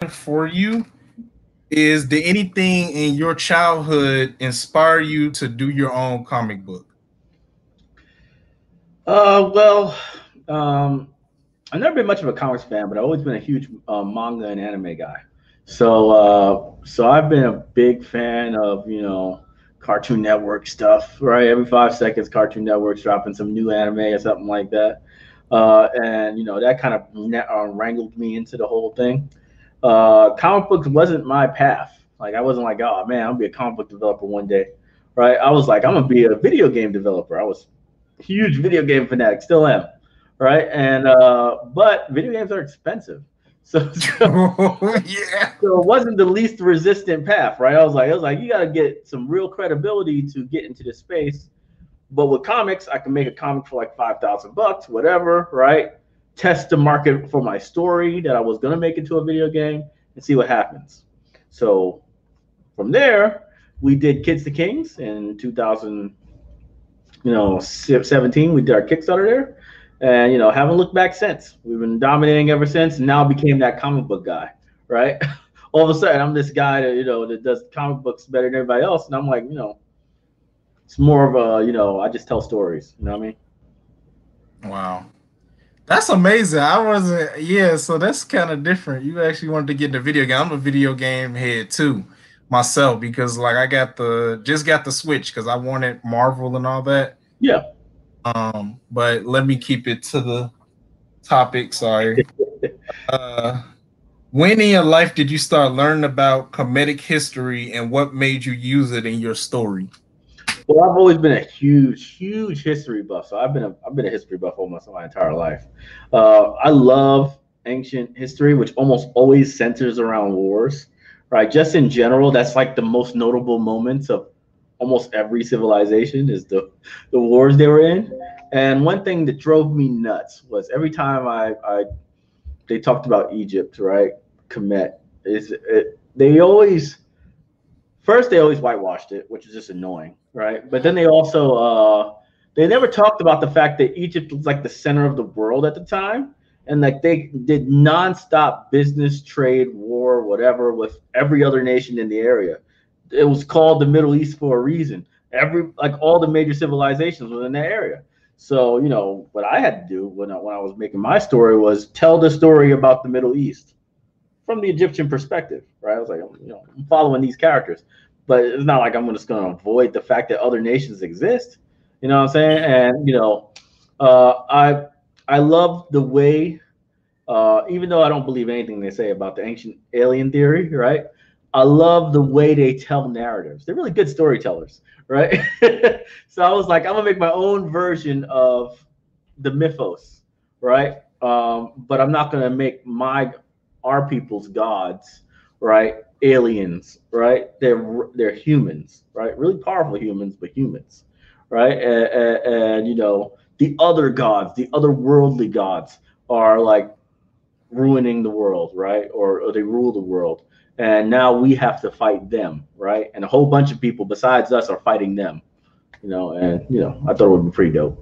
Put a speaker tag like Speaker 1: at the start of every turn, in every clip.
Speaker 1: for you is, did anything in your childhood inspire you to do your own comic book?
Speaker 2: Well, um, I've never been much of a comics fan, but I've always been a huge manga and anime guy. So I've been a big fan of Cartoon Network stuff. Right, every 5 seconds, Cartoon Network's dropping some new anime or something like that, and that kind of wrangled me into the whole thing. Comic books wasn't my path. Like I wasn't like, oh man, I'll be a comic book developer one day, right? I was like, I'm gonna be a video game developer. I was a huge video game fanatic, still am, right? And but video games are expensive, so, so
Speaker 1: Yeah.
Speaker 2: so it wasn't the least resistant path, right? I was like, you got to get some real credibility to get into this space. But with comics, I can make a comic for like $5,000, whatever, right? Test the market for my story that I was gonna make into a video game and see what happens. So from there, we did Kids to Kings in 2000, 17. We did our Kickstarter there, and haven't looked back since. We've been dominating ever since, and now became that comic book guy, right? All of a sudden, I'm this guy that that does comic books better than everybody else, and I'm like, it's more of a I just tell stories. You know what I mean?
Speaker 1: Wow. That's amazing. I wasn't, yeah, so that's kind of different. You actually wanted to get into video game. I'm a video game head too, myself, because like I got the just got the Switch because I wanted Marvel and all that.
Speaker 2: Yeah.
Speaker 1: But let me keep it to the topic. Sorry. Uh, when in your life did you start learning about comedic history and what made you use it in your story?
Speaker 2: Well, I've always been a huge, huge history buff. So I've been a history buff almost my entire life. I love ancient history, which almost always centers around wars, right? Just in general, that's like the most notable moments of almost every civilization is the wars they were in. And one thing that drove me nuts was every time I they talked about Egypt, right? Kemet they always first they always whitewashed it, which is just annoying, right? But then they never talked about the fact that Egypt was like the center of the world at the time, and like they did nonstop business, trade, war, whatever with every other nation in the area. It was called the Middle East for a reason. Every like all the major civilizations were in that area. So what I had to do when I was making my story was tell the story about the Middle East from the Egyptian perspective, right? I was like, I'm following these characters, but it's not like I'm just going to avoid the fact that other nations exist. You know what I'm saying? And I love the way, even though I don't believe anything they say about the ancient alien theory, right? I love the way they tell narratives. They're really good storytellers, right? So I was like, I'm gonna make my own version of the mythos, right? But I'm not gonna make our people's gods, right? Aliens, right? They're humans, right? Really powerful humans, but humans, right? And the other gods, the other worldly gods, are like ruining the world, right? Or they rule the world, and now we have to fight them, right? And a whole bunch of people besides us are fighting them, And I thought it would be pretty dope.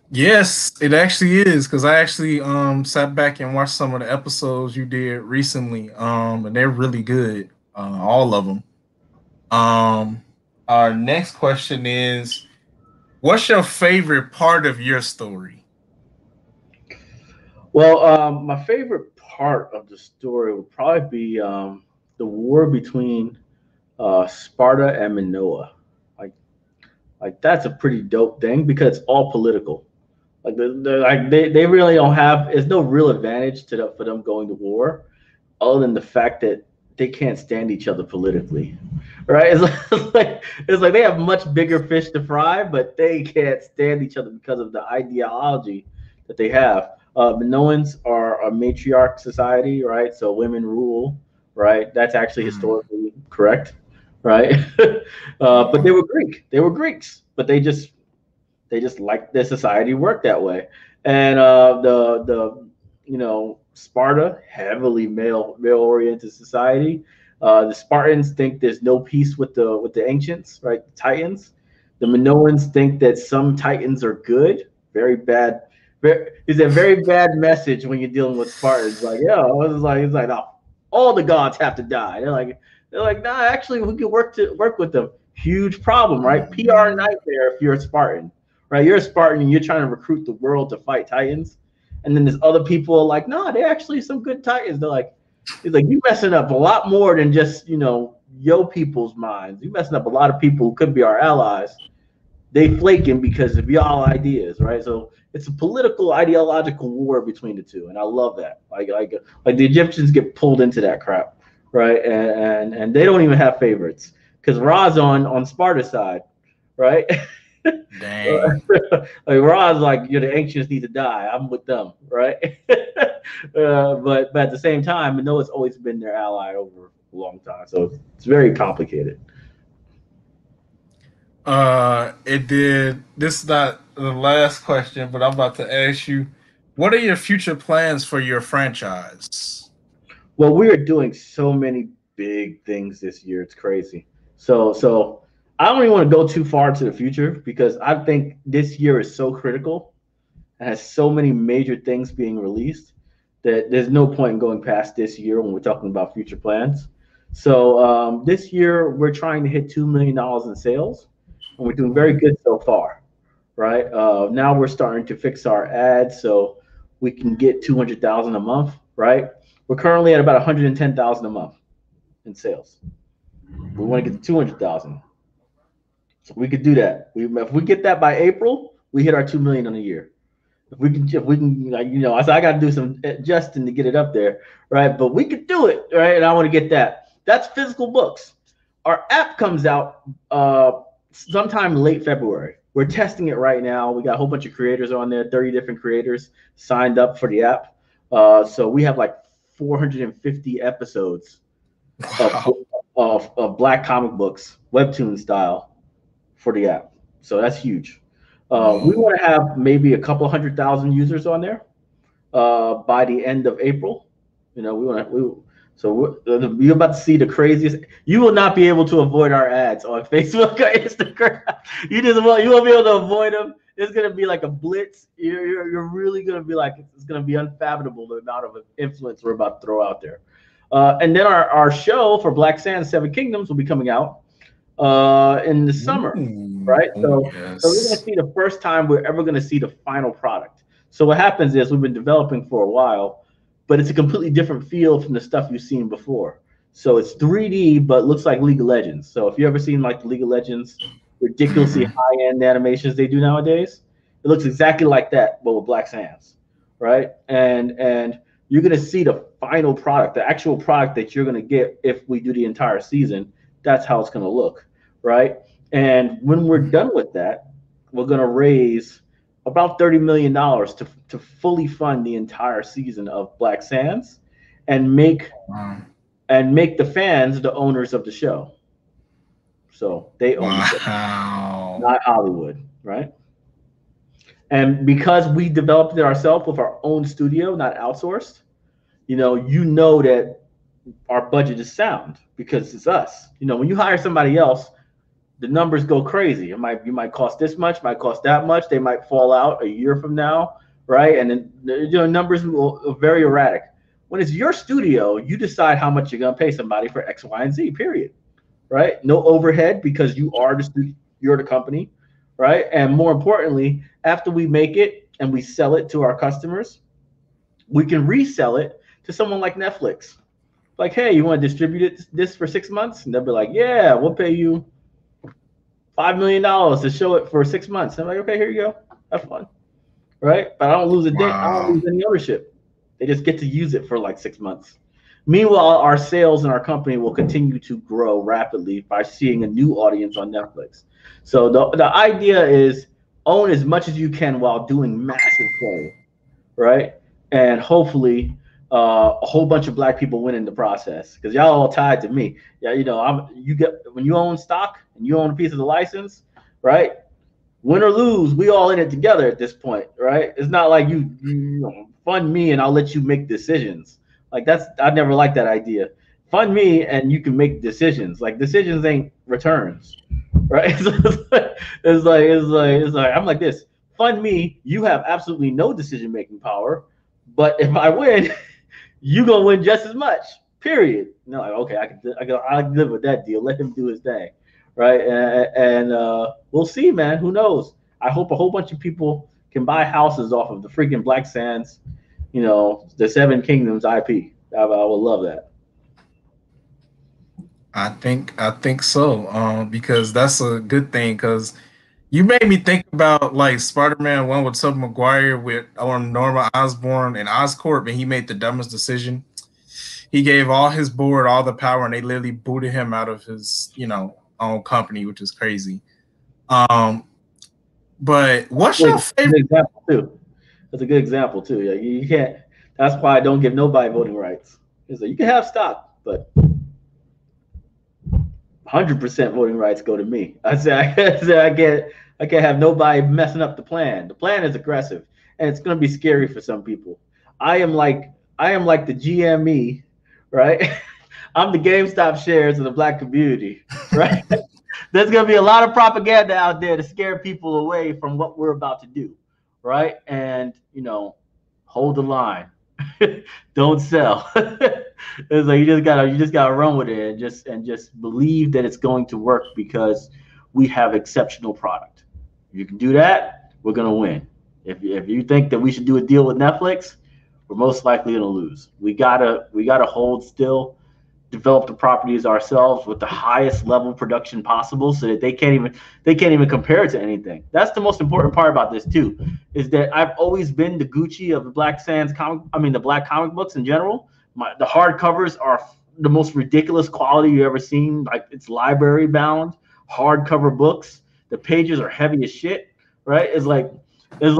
Speaker 1: Yes, it actually is because I actually sat back and watched some of the episodes you did recently, and they're really good, all of them. Um, our next question is, what's your favorite part of your story?
Speaker 2: Well, my favorite part of the story would probably be the war between Sparta and Minoa. Like, like that's a pretty dope thing because it's all political. Like, they really don't have. There's no real advantage for them going to war, other than the fact that they can't stand each other politically, right? It's like they have much bigger fish to fry, but they can't stand each other because of the ideology that they have. Minoans are a matriarch society, right? So women rule, right? That's actually
Speaker 1: Mm,
Speaker 2: historically correct, right? But they
Speaker 1: yeah.
Speaker 2: were Greek. They were Greeks, but they just like their society worked that way. And the Sparta, heavily male oriented society. The Spartans think there's no peace with the ancients, right? The Titans. The Minoans think that some Titans are good, very bad It's a very bad message when you're dealing with Spartans. Like, yeah, it's like, oh, all the gods have to die. They're like, nah, actually, we can work with them. Huge problem, right?
Speaker 1: Oh
Speaker 2: PR
Speaker 1: man.
Speaker 2: nightmare if you're a Spartan, right? You're a Spartan and you're trying to recruit the world to fight Titans, and then there's other people are like, no, they're actually some good Titans. They're like, it's like you messing up a lot more than just yo people's minds. You messing up a lot of people who could be our allies. They flaking because of y'all ideas, right? So it's a political, ideological war between the two, and I love that. Like the Egyptians get pulled into that crap, right? And they don't even have favorites because Ra's on Sparta's side, right?
Speaker 1: Dang.
Speaker 2: Like Ra's like, the ancients need to die. I'm with them, right? But at the same time, Noah's always been their ally over a long time, so it's very complicated.
Speaker 1: It did. This is not the last question, but I'm about to ask you, what are your future plans for your franchise?
Speaker 2: Well, we are doing so many big things this year. It's crazy. So I don't even want to go too far into the future because I think this year is so critical and has so many major things being released that there's no point in going past this year when we're talking about future plans. So this year we're trying to hit $2 million in sales, and we're doing very good so far. Right now we're starting to fix our ads so we can get 200,000 a month. Right, we're currently at about 110,000 a month in sales. We want to get to 200,000, so we could do that. If we get that by April, we hit our 2 million on a year. If we can, like, I said I got to do some adjusting to get it up there, right? But we could do it, right? And I want to get that. That's physical books. Our app comes out sometime late February. We're testing it right now. We got a whole bunch of creators on there. 30 different creators signed up for the app. So we have like 450 episodes of,
Speaker 1: Wow.
Speaker 2: of Black comic books, webtoon style, for the app. So that's huge. We
Speaker 1: Whoa.
Speaker 2: want to have maybe a couple 100,000 users on there by the end of April. We want to. You're about to see the craziest. You will not be able to avoid our ads on Facebook or Instagram. You won't be able to avoid them. It's gonna be like a blitz. You're really gonna be like, it's gonna be unfathomable the amount of influence we're about to throw out there. And then our show for Black Sands Seven Kingdoms will be coming out in the summer,
Speaker 1: Ooh,
Speaker 2: right?
Speaker 1: oh
Speaker 2: So we're gonna
Speaker 1: yes.
Speaker 2: see the first time we're ever gonna see the final product. So what happens is we've been developing for a while, but it's a completely different feel from the stuff you've seen before. So it's 3D, but looks like League of Legends. So if you ever seen like the League of Legends ridiculously
Speaker 1: Hmm.
Speaker 2: high-end animations they do nowadays, it looks exactly like that, but with Black Sands, right? And you're gonna see the final product, the actual product that you're gonna get if we do the entire season. That's how it's gonna look, right? And when we're done with that, we're gonna raise about $30 million to fully fund the entire season of Black Sands, and
Speaker 1: Wow.
Speaker 2: make the fans the owners of the show. So they own the show,
Speaker 1: Wow.
Speaker 2: not Hollywood, right? And because we developed it ourselves with our own studio, not outsourced, you know that our budget is sound because it's us. When you hire somebody else, the numbers go crazy. You might cost this much, might cost that much. They might fall out a year from now, right? And then numbers are very erratic. When it's your studio, you decide how much you're gonna pay somebody for X, Y, and Z. Period. Right? No overhead because you're the company, right? And more importantly, after we make it and we sell it to our customers, we can resell it to someone like Netflix. Like, hey, you want to distribute this for 6 months? And they'll be like, yeah, we'll pay you $5 million to show it for 6 months. I'm like, okay, here you go. Have fun, right? But I don't lose a dent. I don't
Speaker 1: Wow.
Speaker 2: lose any ownership. They just get to use it for like 6 months. Meanwhile, our sales in our company will continue to grow rapidly by seeing a new audience on Netflix. So the idea is own as much as you can while doing massive play, right? And hopefully, a whole bunch of black people win in the process because y'all all tied to me. Yeah, you get when you own stock and you own a piece of the license, right? Win or lose, we all in it together at this point, right? It's not like you fund me and I'll let you make decisions. Like I never liked that idea. Fund me and you can make decisions. Like decisions ain't returns, right? So it's like I'm like this. fund me. You have absolutely no decision making power. But if I win, you gonna win just as much. Period. No, like, okay, I can live with that deal. Let him do his thing, right? And we'll see, man. Who knows? I hope a whole bunch of people can buy houses off of the freaking Black Sands, the Seven Kingdoms IP. I would love that.
Speaker 1: I think so. Because that's a good thing. Because you made me think about like Spider-Man one with Tobey Maguire with Norma Osborn and Oscorp, and he made the dumbest decision. He gave all his board all the power, and they literally booted him out of his, own company, which is crazy. Um, but what's your
Speaker 2: That's a
Speaker 1: favorite?
Speaker 2: good example too. That's a good example too. Yeah, you can't. That's why I don't give nobody voting rights. Is that you can have stock, but 100% voting rights go to me. I can't have nobody messing up the plan. The plan is aggressive, and it's going to be scary for some people. I am like the GME, right? I'm the GameStop shares of the Black community, right? There's going to be a lot of propaganda out there to scare people away from what we're about to do, right? And hold the line. Don't sell. It's like you just gotta run with it and just believe that it's going to work because we have exceptional product. If you can do that, we're gonna win. If you think that we should do a deal with Netflix, we're most likely gonna lose. We gotta hold still, develop the properties ourselves with the highest level production possible so that they can't even compare it to anything. That's the most important part about this too, is that I've always been the Gucci of the the Black comic books in general. The hardcovers are the most ridiculous quality you ever seen. Like, it's library bound hardcover books. The pages are heavy as shit, right? It's like it's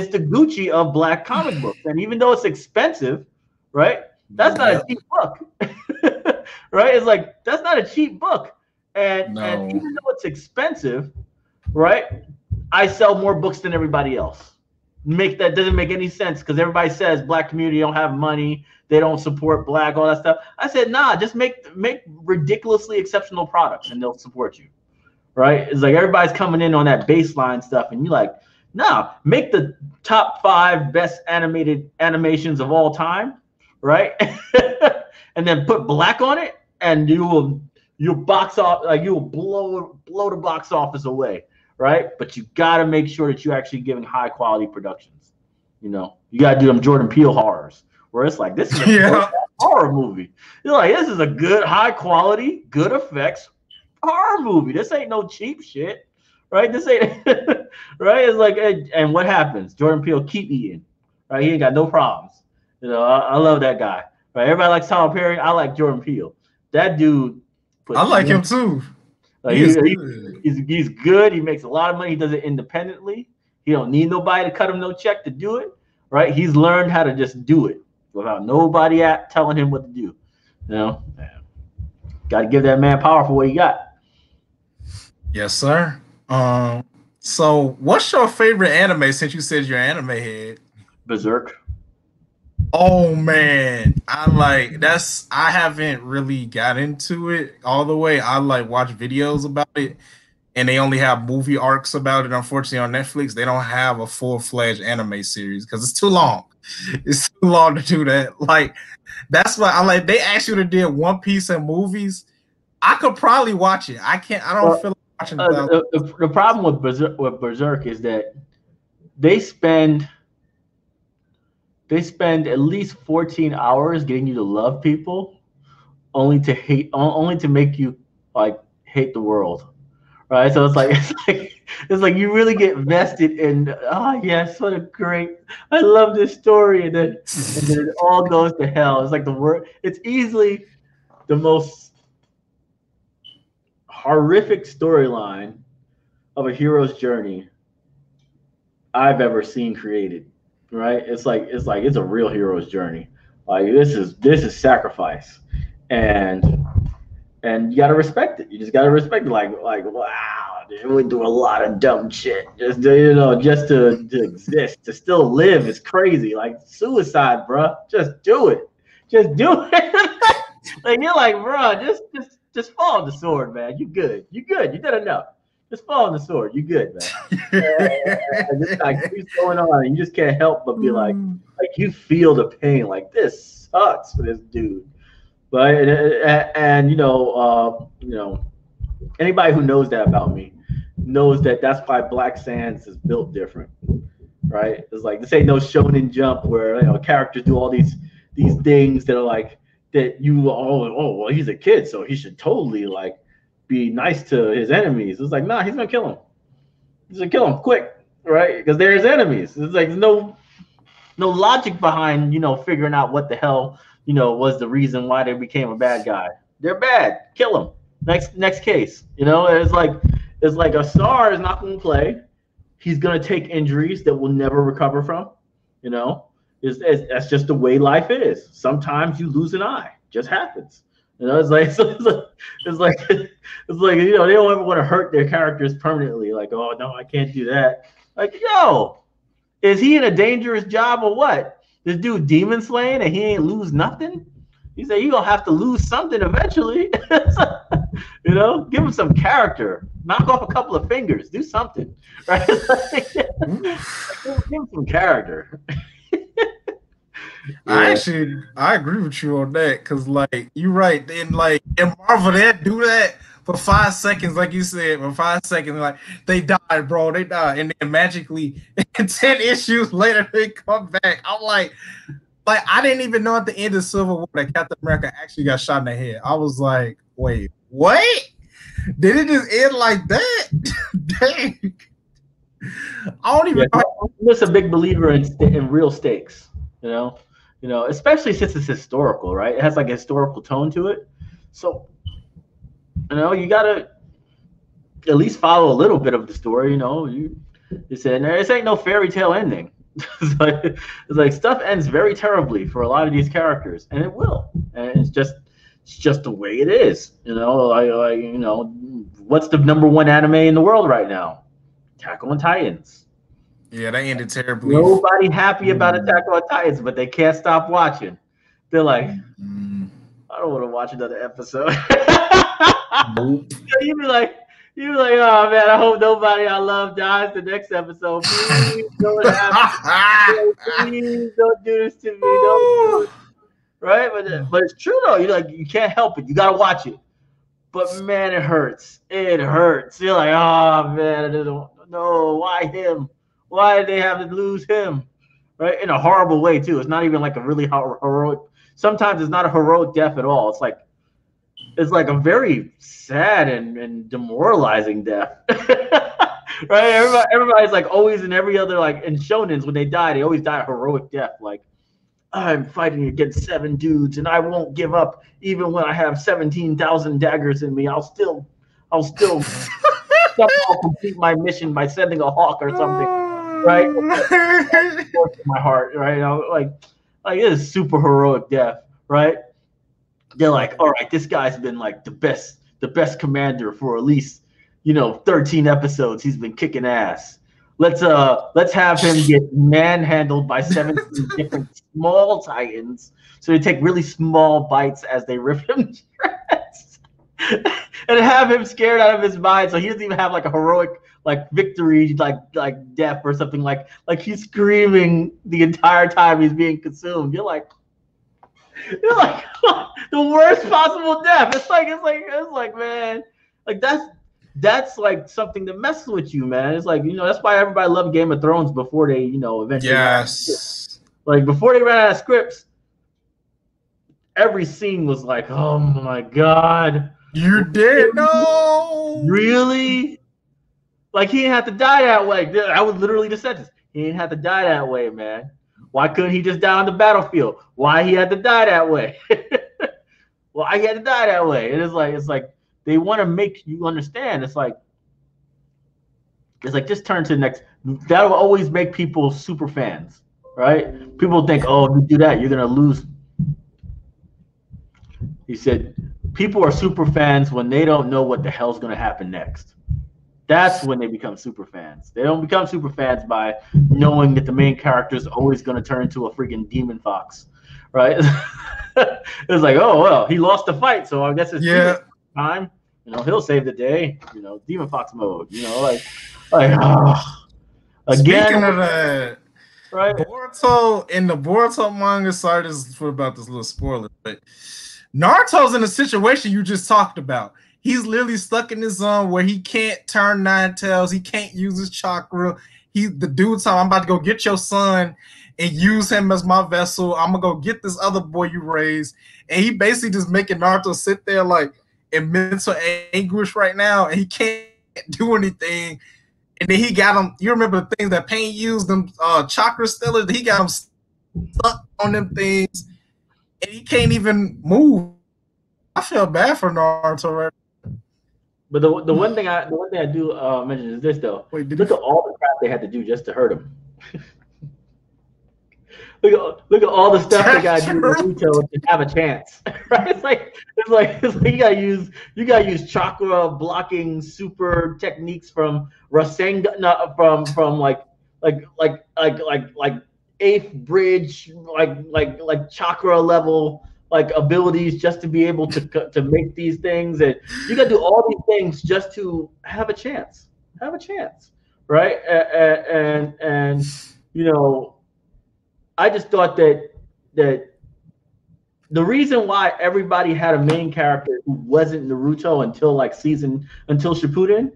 Speaker 2: the Gucci of Black comic books. And even though it's expensive, right? That's not a cheap book. Right? It's like, that's not a cheap book. And even though it's expensive, right? I sell more books than everybody else. That doesn't make any sense because everybody says Black community don't have money, they don't support Black, all that stuff. I said, nah, just make ridiculously exceptional products and they'll support you. Right? It's like everybody's coming in on that baseline stuff, and you're like, nah, make the top 5 best animated animations of all time, right? And then put Black on it, and you'll box off, like, you will blow the box office away, right? But you got to make sure that you're actually giving high quality productions. You got to do them Jordan Peele horrors, where it's like, this is a horror movie. You're like, this is a good, high quality, good effects horror movie. This ain't no cheap shit, right? This ain't right. It's like, and what happens? Jordan Peele keep eating, right? He ain't got no problems. I love that guy. Right? Everybody likes Tyler Perry. I like Jordan Peele. That dude.
Speaker 1: I like him too.
Speaker 2: Like, he's good. He makes a lot of money. He does it independently. He don't need nobody to cut him no check to do it. Right? He's learned how to just do it without nobody telling him what to do. Got to give that man power for what he got.
Speaker 1: Yes, sir. So what's your favorite anime since you said you're an anime head?
Speaker 2: Berserk.
Speaker 1: Oh man, I haven't really got into it all the way. I watch videos about it, and they only have movie arcs about it. Unfortunately, on Netflix, they don't have a full-fledged anime series because it's too long. It's too long to do that. That's why they actually did One Piece and movies. I could probably watch it. I can't. I don't feel like watching
Speaker 2: the problem with Berserk is that they spend at least 14 hours getting you to love people, only to make you hate the world, right? So it's like you really get vested in, yes, what a great, I love this story, and then it all goes to hell. It's like it's easily the most horrific storyline of a hero's journey I've ever seen created. Right? It's a real hero's journey. Like, this is sacrifice, and you gotta respect it. You just gotta respect it. Like wow, dude, we do a lot of dumb shit just to exist, to still live is crazy. Like suicide, bro. Just do it. Just do it. Like, you're like, bro, just fall on the sword, man. You good. You did enough. Just fall on the sword. You good, man. And this guy keeps going on, and you just can't help but be like you feel the pain. Like this sucks for this dude, right? And anybody who knows that about me knows that that's why Black Sands is built different, right? It's like this ain't no Shonen Jump where characters do all these things that are like that you well he's a kid so he should totally like be nice to his enemies. It's like, nah, he's gonna kill him. He's gonna kill him quick, right? Because they're his enemies. It's like there's no logic behind figuring out what the hell was the reason why they became a bad guy. They're bad. Kill him. Next case. It's like a star is not going to play. He's going to take injuries that will never recover from. That's just the way life is. Sometimes you lose an eye. Just happens. It's like they don't ever want to hurt their characters permanently. Like, oh no, I can't do that. Like, yo, is he in a dangerous job or what? This dude demon slaying and he ain't lose nothing? He said, you're going to have to lose something eventually. Give him some character. Knock off a couple of fingers. Do something. Right? Give him some character.
Speaker 1: Yeah. I agree with you on that because, like, you're right. Then, like, in Marvel, they do that for 5 seconds, like you said. For 5 seconds, like, they died, bro. They died. And then magically, 10 issues later, they come back. I'm like, I didn't even know at the end of Civil War that Captain America actually got shot in the head. I was like, wait, what? Did it just end like that? Dang. I don't even know.
Speaker 2: I'm just a big believer in real stakes, especially since it's historical, right? It has like a historical tone to it. So, you got to at least follow a little bit of the story, You said, this ain't no fairy tale ending. It's like stuff ends very terribly for a lot of these characters, and it will. And it's just the way it is. What's the #1 anime in the world right now? Attack on Titans.
Speaker 1: Yeah, they ended terribly.
Speaker 2: Nobody happy about Attack on Titans, but they can't stop watching. They're like, I don't want to watch another episode.
Speaker 1: Nope.
Speaker 2: You'd be like, oh man, I hope nobody I love dies the next episode. Please don't Please don't do this to me. Don't do it. Right? But it's true though. You can't help it. You gotta watch it. But man, it hurts. It hurts. You're like, oh man, no, why him? Why did they have to lose him? Right? In a horrible way too. It's not even like a really heroic. Sometimes it's not a heroic death at all. It's like a very sad and demoralizing death. Right? Everybody's like always in every other, like in shonens, when they always die a heroic death. Like, I'm fighting against 7 dudes and I won't give up even when I have 17,000 daggers in me. I'll still somehow complete my mission by sending a hawk or something. Right? My heart, right? Like it is super heroic death, right? They're like, all right, this guy's been like the best commander for at least 13 episodes. He's been kicking ass. Let's have him get manhandled by 17 different small titans. So they take really small bites as they rip him to shreds, and have him scared out of his mind. So he doesn't even have like a heroic like victory, like death or something like he's screaming the entire time he's being consumed. You're like the worst possible death. It's like man, like that's like something that messes with you, man. It's like that's why everybody loved Game of Thrones before they eventually.
Speaker 1: Yes.
Speaker 2: Like before they ran out of scripts, every scene was like, oh my god,
Speaker 1: you did no
Speaker 2: really. Like he didn't have to die that way. I was literally the sentence. He didn't have to die that way, man. Why couldn't he just die on the battlefield? Why he had to die that way? Why he had to die that way? It's like they want to make you understand. It's like just turn to the next. That will always make people super fans, right? People think, oh, if you do that, you're gonna lose. He said, people are super fans when they don't know what the hell's gonna happen next. That's when they become super fans. They don't become super fans by knowing that the main character is always going to turn into a freaking demon fox, right? It's like, oh, well, he lost the fight, so I guess it's time. He'll save the day. Demon Fox mode. Again.
Speaker 1: Speaking of that,
Speaker 2: Right.
Speaker 1: Boruto in the Boruto manga, sorry this for about this little spoiler, but Naruto's in a situation you just talked about. He's literally stuck in his zone where he can't turn nine tails, he can't use his chakra. The dude's telling, I'm about to go get your son and use him as my vessel. I'm gonna go get this other boy you raised. And he basically just making Naruto sit there like in mental anguish right now, and he can't do anything. And then he got him. You remember the things that Pain used, them chakra stealers? He got him stuck on them things, and he can't even move. I feel bad for Naruto right now.
Speaker 2: But the one thing I do mention is this though. Look at all the crap they had to do just to hurt him. Look at all the stuff they got to do with Naruto to have a chance. Right? It's like you gotta use chakra blocking super techniques from Rasengan, from like eighth bridge, like chakra level abilities just to be able to make these things, and you gotta do all these things just to have a chance, right? And I just thought that the reason why everybody had a main character who wasn't Naruto until Shippuden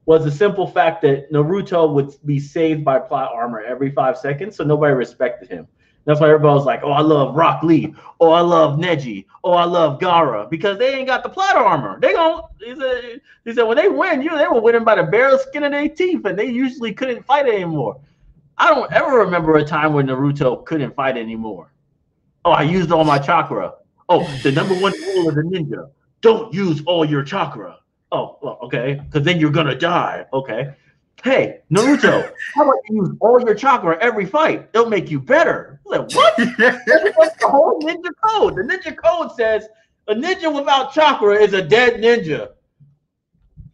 Speaker 2: was the simple fact that Naruto would be saved by plot armor every 5 seconds, so nobody respected him. That's why everybody was like, oh, I love Rock Lee. Oh, I love Neji. Oh, I love Gaara, because they ain't got the plot armor. He said when they win, they were winning by the bare skin of their teeth, and they usually couldn't fight anymore. I don't ever remember a time when Naruto couldn't fight anymore. Oh, I used all my chakra. Oh, the number one rule of the ninja: don't use all your chakra. Oh, well, okay, because then you're gonna die. Okay. Hey, Naruto, how about you use all your chakra every fight? It'll make you better. Like, what? That's the whole ninja code. The ninja code says a ninja without chakra is a dead ninja.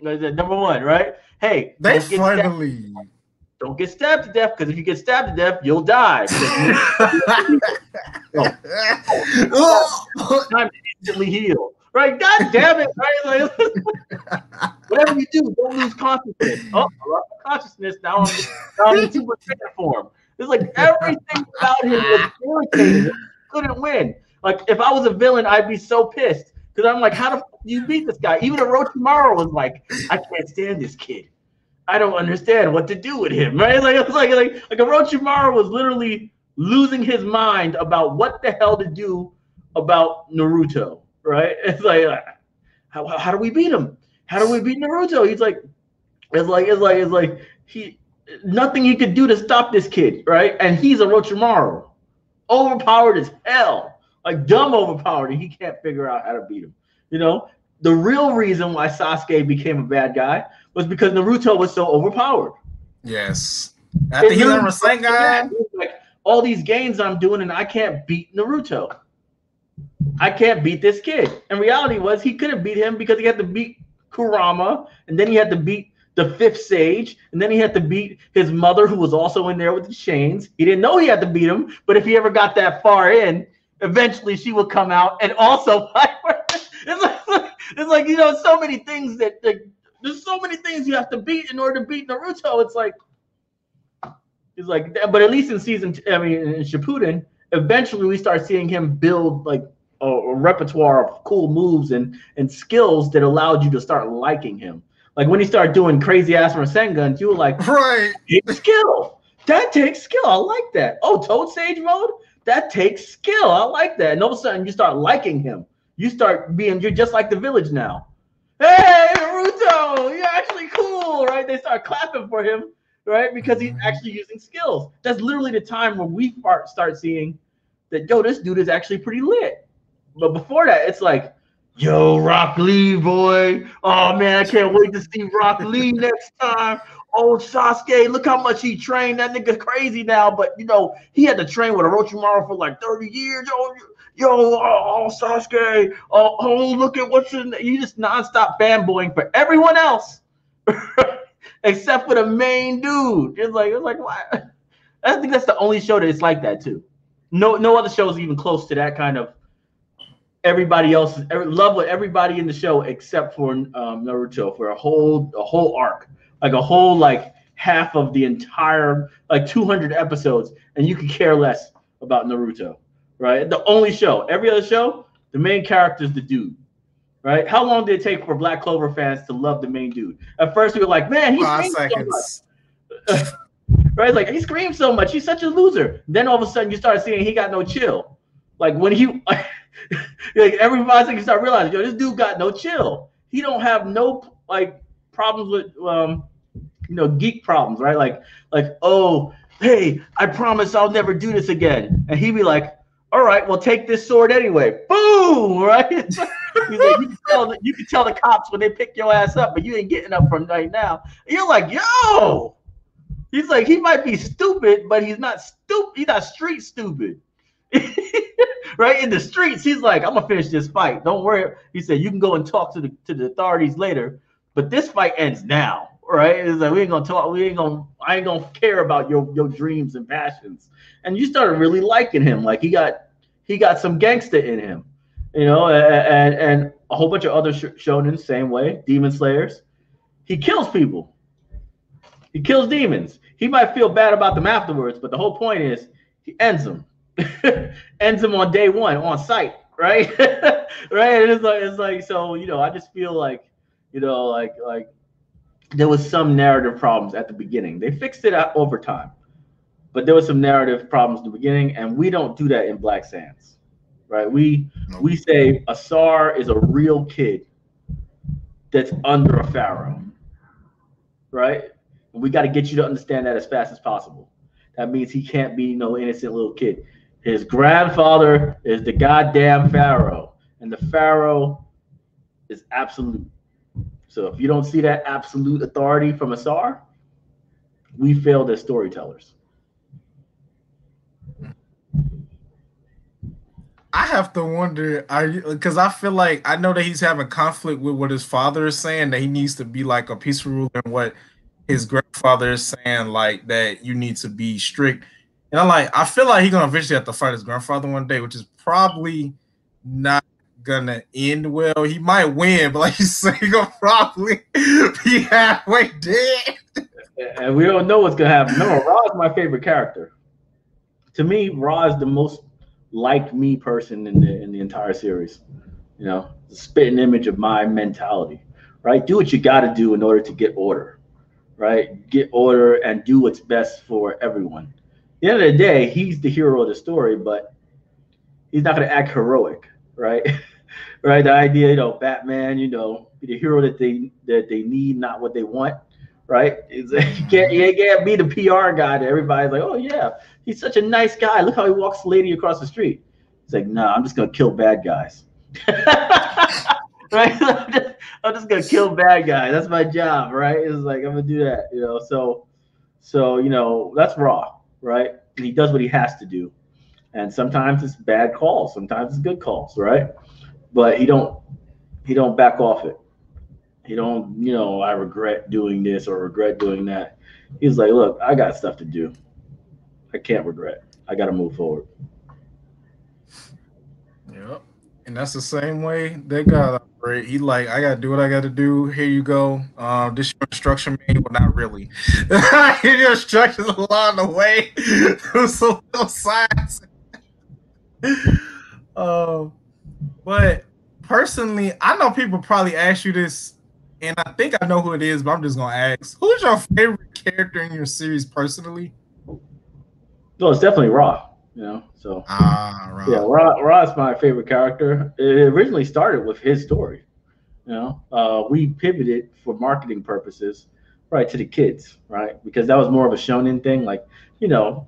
Speaker 2: That's number one, right? Hey,
Speaker 1: they finally
Speaker 2: don't get stabbed to death, because if you get stabbed to death, you'll die. Time to instantly heal. Right? God damn it! Right? Whatever you do, don't lose consciousness. Oh, I lost consciousness. Now I'm in Super Saiyan form. It's like everything about him was irritating. Couldn't win. Like if I was a villain, I'd be so pissed, because I'm like, how the fuck do you beat this guy? Even Orochimaru was like, I can't stand this kid. I don't understand what to do with him. Right? Like Orochimaru was literally losing his mind about what the hell to do about Naruto. Right? It's like how do we beat him? How do we beat Naruto? He's like, it's like nothing he could do to stop this kid, right? And he's Orochimaru, overpowered as hell, like dumb overpowered, and he can't figure out how to beat him. The real reason why Sasuke became a bad guy was because Naruto was so overpowered.
Speaker 1: Yes, after he learned Rasengan,
Speaker 2: like all these gains I'm doing, and I can't beat Naruto. I can't beat this kid. And reality was he couldn't beat him because he had to beat Kurama, and then he had to beat the fifth sage, and then he had to beat his mother, who was also in there with the chains. He didn't know he had to beat him, but if he ever got that far in, eventually she would come out and also fight. It's like so many things there's so many things you have to beat in order to beat Naruto. It's like, but at least in in Shippuden, eventually we start seeing him build like a repertoire of cool moves and skills that allowed you to start liking him. Like when he started doing crazy ass Rasengan, you were like,
Speaker 1: right,
Speaker 2: skill. That takes skill. I like that. Oh, Toad Sage mode? That takes skill. I like that. And all of a sudden you start liking him. You're just like the village now. Hey, Naruto, you're actually cool, right? They start clapping for him, right? Because he's actually using skills. That's literally the time when we start seeing that, this dude is actually pretty lit. But before that, it's like, yo, Rock Lee, boy. Oh, man, I can't wait to see Rock Lee next time. Oh, Sasuke, look how much he trained. That nigga's crazy now. But, he had to train with Orochimaru for like 30 years. Oh, Sasuke. Oh, look at what's in there. You just nonstop fanboying for everyone else except for the main dude. It's like, what? I think that's the only show that it's like that, too. No other show is even close to that kind of everybody else love with everybody in the show except for Naruto for a whole arc, like a whole like half of the entire like 200 episodes, and you could care less about Naruto, right? The only show, every other show, the main character is the dude, right? How long did it take for Black Clover fans to love the main dude? At first, we were like, man, he
Speaker 1: Five
Speaker 2: screams so
Speaker 1: seconds.
Speaker 2: much. Right? It's like he screams so much. He's such a loser. Then all of a sudden, you start seeing he got no chill. Like when he, like every 5 seconds, you start realizing, yo, this dude got no chill. He don't have no like problems with, geek problems, right? Like, oh, hey, I promise I'll never do this again. And he'd be like, all right, well, take this sword anyway. Boom, right? He's like, you can tell the cops when they pick your ass up, but you ain't getting up from right now. And you're like, yo. He's like, he might be stupid, but he's not stupid. He's not street stupid. Right? In the streets, he's like, I'm gonna finish this fight. Don't worry. He said, you can go and talk to the authorities later, but this fight ends now. Right? It's like we ain't gonna talk, I ain't gonna care about your dreams and passions. And you started really liking him. Like he got some gangster in him. And a whole bunch of other shonen, same way, demon slayers. He kills people. He kills demons. He might feel bad about them afterwards, but the whole point is he ends them. Ends them on day one, on site, right? Right? And it's like so, I just feel like, like there was some narrative problems at the beginning. They fixed it out over time. But there was some narrative problems in the beginning, and we don't do that in Black Sands. Right? We say Asar is a real kid that's under a pharaoh. Right? And we got to get you to understand that as fast as possible. That means he can't be no innocent little kid. His grandfather is the goddamn pharaoh, and the pharaoh is absolute. So if you don't see that absolute authority from Asar, we failed as storytellers.
Speaker 1: I have to wonder, because I feel like I know that he's having conflict with what his father is saying, that he needs to be like a peaceful ruler, and what his grandfather is saying, like that you need to be strict. And I feel like he's gonna eventually have to fight his grandfather one day, which is probably not gonna end well. He might win, but like you say, he's gonna probably be halfway dead.
Speaker 2: And we don't know what's gonna happen. No, Ra is my favorite character. To me, Ra is the most like me person in the entire series. The spitting image of my mentality. Right? Do what you got to do in order to get order. Right? Get order and do what's best for everyone. At the end of the day, he's the hero of the story, but he's not going to act heroic, right? Right? The idea, Batman, be the hero that they need, not what they want, right? You can't be the PR guy that everybody's like, oh yeah, he's such a nice guy. Look how he walks the lady across the street. He's like, no, I'm just going to kill bad guys. Right? I'm just gonna kill bad guys. That's my job, right? It's like I'm gonna do that, So that's Raw, right? And he does what he has to do, and sometimes it's bad calls, sometimes it's good calls, right? But he don't back off it. He don't, I regret doing this or regret doing that. He's like, look, I got stuff to do. I can't regret. I got to move forward.
Speaker 1: Yep. And that's the same way they got operate. He like, I gotta do what I gotta do. Here you go. This your instruction manual, not really. Your instructions along the way. There's some little signs. But personally, I know people probably ask you this, and I think I know who it is, but I'm just gonna ask: who's your favorite character in your series personally?
Speaker 2: Well, it's definitely Raw. So
Speaker 1: Raw.
Speaker 2: Yeah, Raw is my favorite character. It originally started with his story. We pivoted for marketing purposes, right, to the kids, right, because that was more of a shonen thing. Like,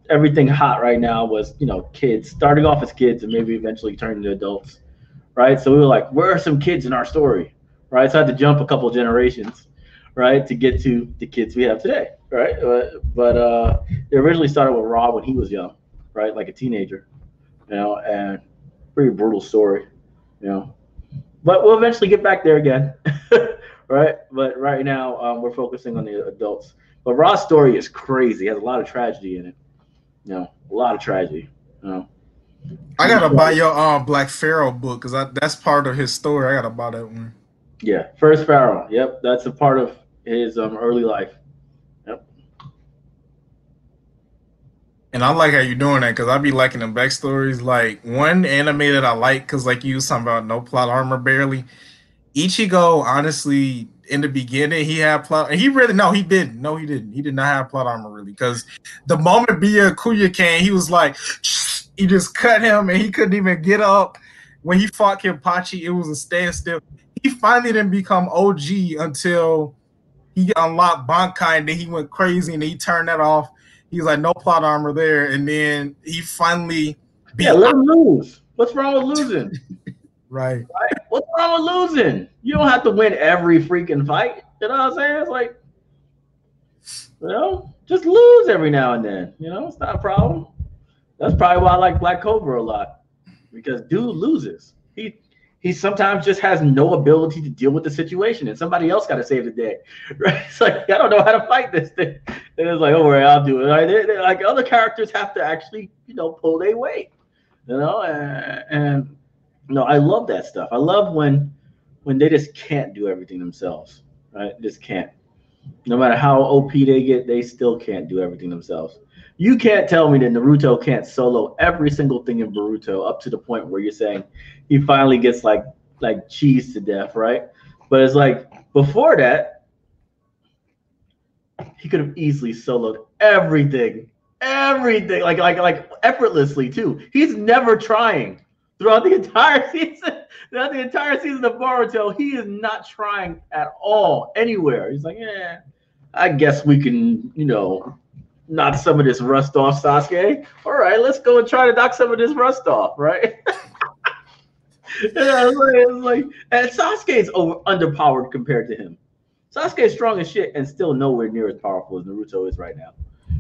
Speaker 2: everything hot right now was, kids starting off as kids and maybe eventually turning to adults, right? So we were like, where are some kids in our story, right? So I had to jump a couple generations, right, to get to the kids we have today, right? But it originally started with Raw when he was young, right, like a teenager, and pretty brutal story, But we'll eventually get back there again, right? But right now, we're focusing on the adults. But Raw's story is crazy. It has a lot of tragedy in it, a lot of tragedy.
Speaker 1: I gotta buy your Black Pharaoh book because that's part of his story. I gotta buy that one.
Speaker 2: Yeah, first Pharaoh. Yep, that's a part of his early life. Yep.
Speaker 1: And I like how you're doing that because I be liking the backstories. Like one anime that I like because like you was talking about no plot armor barely. Ichigo, honestly, in the beginning, he had plot. He really no, he didn't. No, he didn't. He did not have plot armor really because the moment Byakuya came, he was like, he just cut him and he couldn't even get up. When he fought Kenpachi, it was a standstill. He finally didn't become OG until he unlocked Bankai, and then he went crazy and he turned that off. He was like, no plot armor there, and then he finally
Speaker 2: beat. Yeah, let him lose. What's wrong with losing?
Speaker 1: Right.
Speaker 2: What's wrong with losing? You don't have to win every freaking fight. You know what I'm saying? It's like, just lose every now and then. It's not a problem. That's probably why I like Black Cobra a lot, because dude loses. He sometimes just has no ability to deal with the situation, and somebody else got to save the day. Right? It's like, I don't know how to fight this thing. And it's like, oh, right, I'll do it. Like other characters have to actually, pull their weight. And I love that stuff. I love when they just can't do everything themselves. Right? Just can't. No matter how OP they get, they still can't do everything themselves. You can't tell me that Naruto can't solo every single thing in Boruto up to the point where you're saying he finally gets like cheesed to death, right? But it's like before that, he could have easily soloed everything, like effortlessly too. He's never trying throughout the entire season. Throughout the entire season of Boruto, he is not trying at all anywhere. He's like, yeah, I guess we can, knock some of this rust off, Sasuke. All right, let's go and try to knock some of this rust off, right? It's like, and Sasuke's underpowered compared to him. Sasuke's strong as shit and still nowhere near as powerful as Naruto is right now.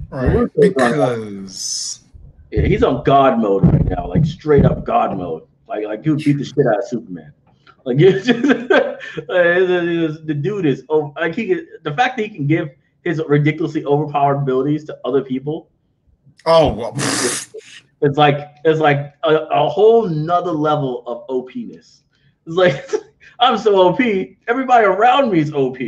Speaker 1: Right, because
Speaker 2: he's on God mode right now, like straight up God mode. Like he would beat the shit out of Superman. Like the dude is like the fact that he can give his ridiculously overpowered abilities to other people.
Speaker 1: Oh, well.
Speaker 2: It's like a whole nother level of OPness. It's like I'm so OP, everybody around me is OP.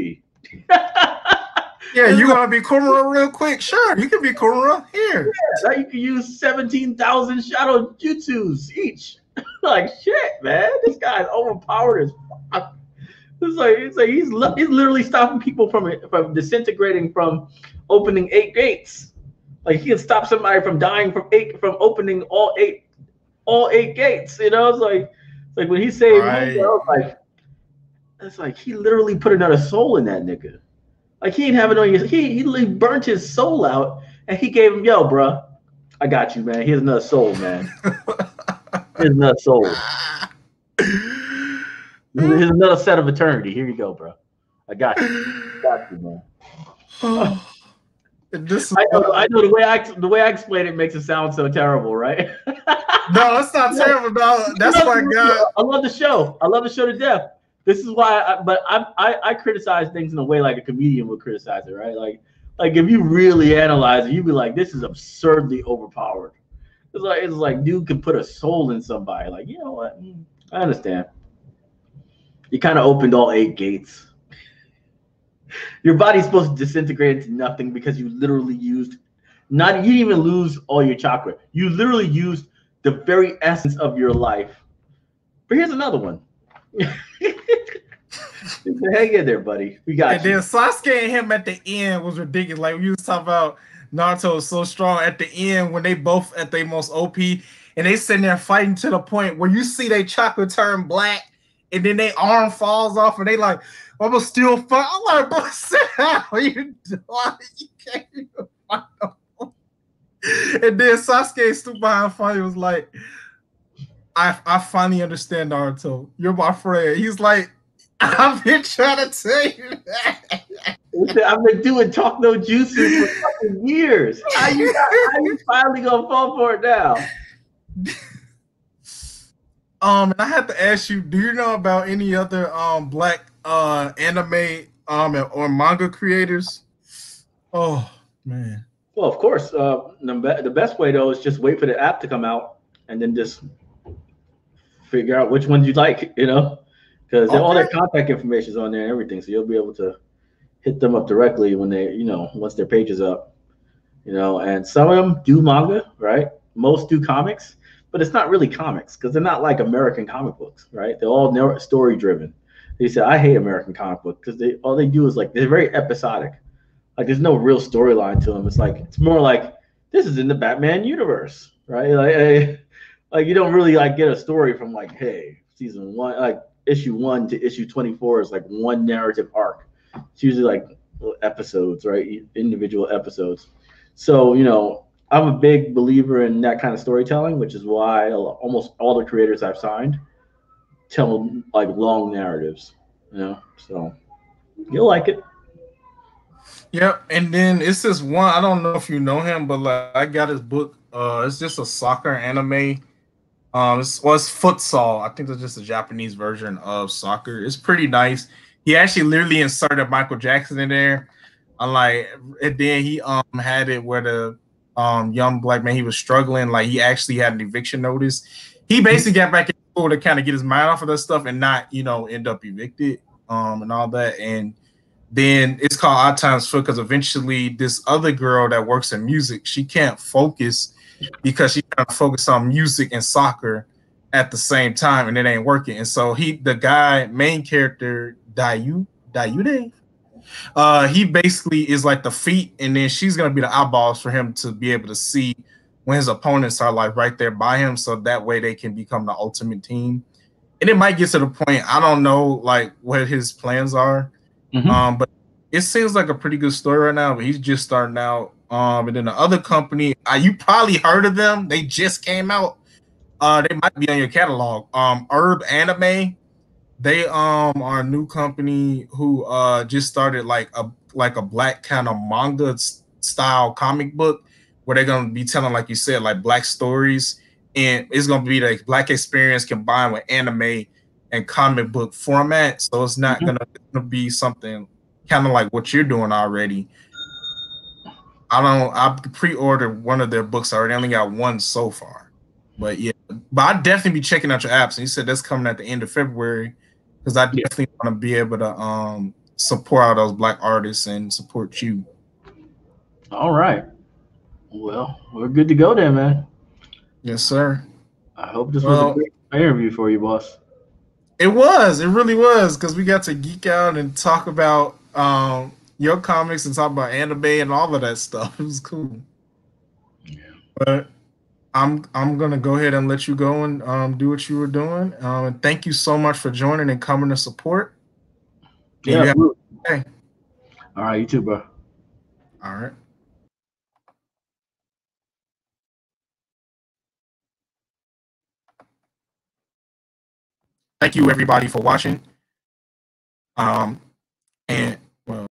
Speaker 1: Yeah, you want to be Kurama real quick? Sure, you can be Kurama here.
Speaker 2: Yeah, you can use 17,000 shadow jutsus each. Like shit, man, this guy's overpowered as fuck. It's like he's literally stopping people from disintegrating from opening 8 gates. Like he can stop somebody from dying from opening all eight gates. It's like when he saved me, it's like he literally put another soul in that nigga. Like he didn't have it on his. He burnt his soul out, and he gave him, yo, bro, I got you, man. Here's another soul, man. Here's another soul. Here's another set of eternity. Here you go, bro. I got you. Got you, man. I know the way I explain it makes it sound so terrible, right?
Speaker 1: No, it's not terrible, dog. That's my God.
Speaker 2: I love the show. I love the show to death. This is why, I criticize things in a way like a comedian would criticize it, right? Like if you really analyze it, you'd be like, this is absurdly overpowered. It's like dude could put a soul in somebody. Like, you know what? I understand. You kind of opened all 8 gates. Your body's supposed to disintegrate into nothing because you literally used you didn't even lose all your chakra. You literally used the very essence of your life. But here's another one. Hang in there, buddy. We got you.
Speaker 1: And then Sasuke and him at the end was ridiculous. Like we was talking about Naruto was so strong at the end when they both at their most OP and they sitting there fighting to the point where you see their chakra turn black and then their arm falls off and they like, I'm gonna still fight. I'm like, bro, sit down. You can't even fight no more. And then Sasuke stood behind finally was like, I finally understand Naruto. You're my friend. He's like, I've been trying to tell you that.
Speaker 2: I've been doing talk no jutsu for fucking years. How you finally gonna fall for it now?
Speaker 1: And I have to ask you, do you know about any other black anime or manga creators? Oh man.
Speaker 2: Well, of course. The best way though is just wait for the app to come out and then just figure out which ones you like, because all
Speaker 1: Okay.
Speaker 2: their contact information is on there and everything, so you'll be able to hit them up directly when they, once their page is up, and some of them do manga, right? Most do comics, but it's not really comics because they're not like American comic books, right? They're all story driven. They said I hate American comic book because they all they do is like they're very episodic. Like there's no real storyline to them. It's more like this is in the Batman universe, right? Like you don't really like get a story from like hey season one, like issue 1 to issue 24 is like one narrative arc. It's usually like episodes, right? Individual episodes. So I'm a big believer in that kind of storytelling, which is why almost all the creators I've signed tell like long narratives. So you'll like it.
Speaker 1: Yep. And then it's this one. I don't know if you know him, but like I got his book. It's just a soccer anime. It's futsal. I think it's just a Japanese version of soccer. It's pretty nice. He actually literally inserted Michael Jackson in there. Like, and then he had it where the young black man he was struggling. Like he actually had an eviction notice. He basically got back in school to kind of get his mind off of that stuff and not end up evicted and all that. And then it's called Odd Times Foot because eventually this other girl that works in music, she can't focus because she's trying to focus on music and soccer at the same time, and it ain't working. And so the main character, Dayude, he basically is like the feet, and then she's gonna be the eyeballs for him to be able to see when his opponents are like right there by him, so that way they can become the ultimate team. And it might get to the point, I don't know like what his plans are. But it seems like a pretty good story right now. But he's just starting out. And then the other company, you probably heard of them. They just came out. They might be on your catalog. Herb Anime. They are a new company who just started like a black kind of manga style comic book where they're gonna be telling, like you said, like black stories, and it's gonna be like black experience combined with anime and comic book format. So it's not gonna be something kind of like what you're doing already. I pre-ordered one of their books already. I only got one so far. But yeah, but I'd definitely be checking out your apps. And you said that's coming at the end of February because I definitely want to be able to support all those black artists and support you.
Speaker 2: All right. Well, we're good to go then, man.
Speaker 1: Yes, sir.
Speaker 2: I hope this was a
Speaker 1: Well,
Speaker 2: great interview for you, boss.
Speaker 1: it was. It really was because we got to geek out and talk about your comics and talk about anime and all of that stuff. It was cool.
Speaker 2: Yeah.
Speaker 1: But I'm gonna go ahead and let you go and do what you were doing. And thank you so much for joining and coming to support. And
Speaker 2: Yeah,
Speaker 1: you have
Speaker 2: absolutely.
Speaker 1: a good day.
Speaker 2: All right, you too, bro.
Speaker 1: All right. Thank you everybody for watching.